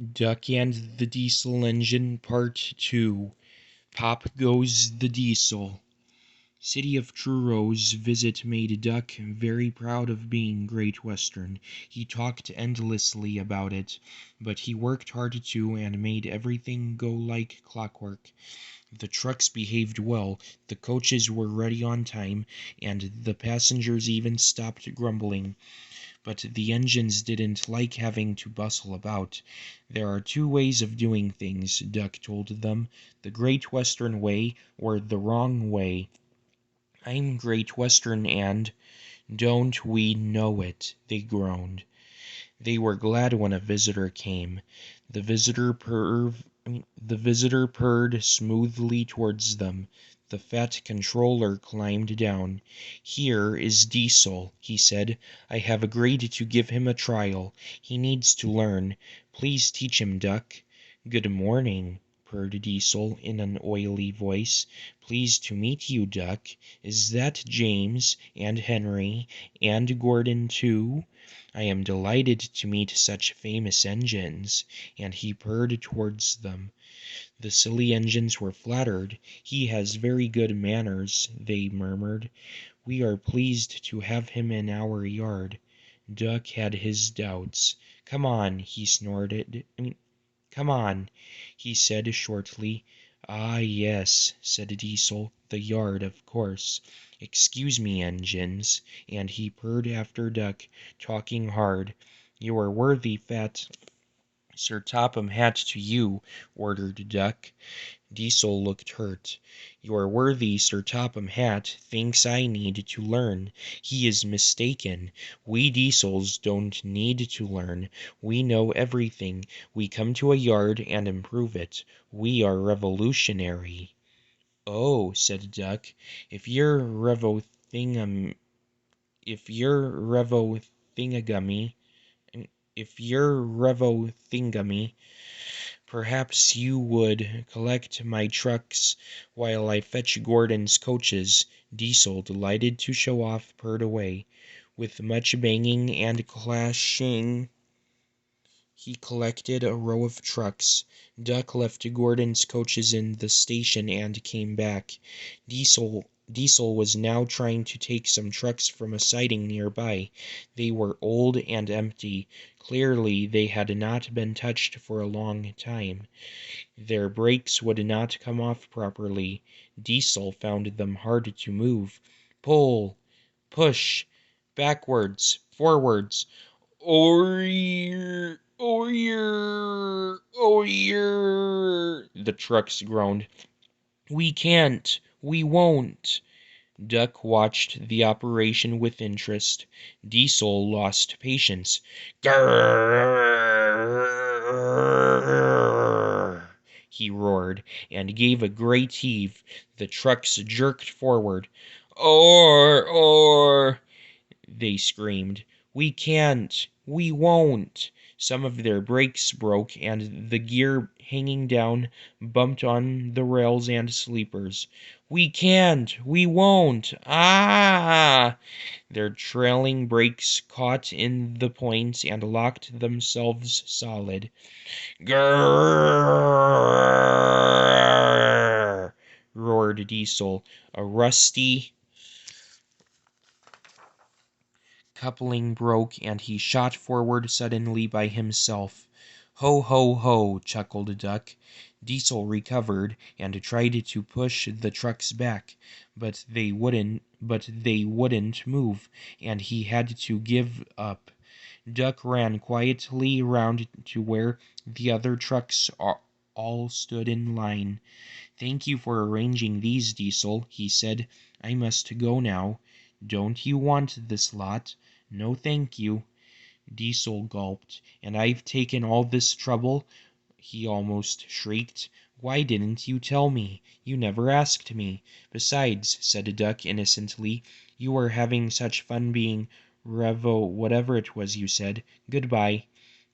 Duck and the Diesel Engine Part 2. Pop Goes the Diesel. City of Truro's visit made Duck very proud of being Great Western. He talked endlessly about it, but he worked hard too and made everything go like clockwork. The trucks behaved well, the coaches were ready on time, and the passengers even stopped grumbling. But the engines didn't like having to bustle about. There are two ways of doing things, Duck told them, the Great Western way or the wrong way. I'm Great Western and don't we know it, they groaned. They were glad when a visitor came. The visitor purred smoothly towards them. The fat controller climbed down. "Here is Diesel," he said. "I have agreed to give him a trial. He needs to learn. Please teach him, Duck." "Good morning," purred Diesel in an oily voice. "Pleased to meet you, Duck. Is that James, and Henry, and Gordon too? I am delighted to meet such famous engines," and he purred towards them. The silly engines were flattered. "He has very good manners," they murmured. "We are pleased to have him in our yard." Duck had his doubts. "Come on," he snorted. "Come on," he said shortly. "Ah, yes," said Diesel, "the yard, of course. Excuse me, engines," and he purred after Duck, talking hard. "You're worthy, fat Sir Topham Hatt to you," ordered Duck. Diesel looked hurt. "Your worthy Sir Topham Hatt thinks I need to learn. He is mistaken. We Diesels don't need to learn. We know everything. We come to a yard and improve it. We are revolutionary." "Oh," said Duck, if you're revo thingagummy, perhaps you would collect my trucks while I fetch Gordon's coaches." Diesel, delighted to show off, purred away. With much banging and clashing, he collected a row of trucks. Duck left Gordon's coaches in the station and came back. Diesel was now trying to take some trucks from a siding nearby. They were old and empty. Clearly they had not been touched for a long time. Their brakes would not come off properly. Diesel found them hard to move. Pull, push, backwards, forwards. "Oyer, oyer, oyer," the trucks groaned. "We can't, we won't." Duck watched the operation with interest. Diesel lost patience. "Grrrr!" he roared, and gave a great heave. The trucks jerked forward. "Or," they screamed. "We can't, we won't." Some of their brakes broke, and the gear hanging down bumped on the rails and sleepers. "We can't, we won't, ah!" Their trailing brakes caught in the points and locked themselves solid. "Grrrr!" roared Diesel. A rusty coupling broke, and he shot forward suddenly by himself. "Ho, ho, ho!" chuckled Duck. Diesel recovered and tried to push the trucks back, but they wouldn't move, and he had to give up. Duck ran quietly round to where the other trucks all stood in line. "Thank you for arranging these, Diesel," he said. "I must go now." "Don't you want this lot?" "No, thank you." Diesel gulped. "And I've taken all this trouble?" he almost shrieked. "Why didn't you tell me? You never asked me." "Besides," said Duck innocently, "you were having such fun being whatever it was you said. Goodbye."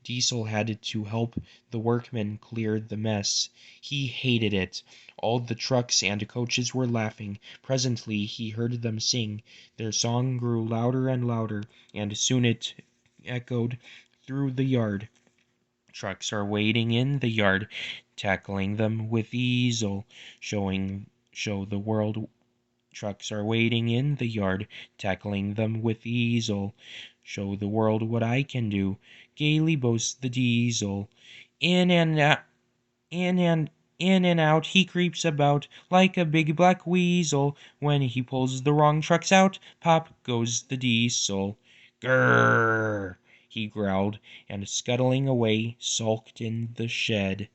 Diesel had to help the workmen clear the mess. He hated it. All the trucks and coaches were laughing. Presently he heard them sing. Their song grew louder and louder, and soon it echoed through the yard. Trucks are waiting in the yard, tackling them with easel, show the world. Trucks are waiting in the yard, tackling them with easel, show the world what I can do, gaily boasts the diesel. In and out, in and out he creeps about like a big black weasel. When he pulls the wrong trucks out, pop goes the diesel. Grrr! He growled, and scuttling away, sulked in the shed.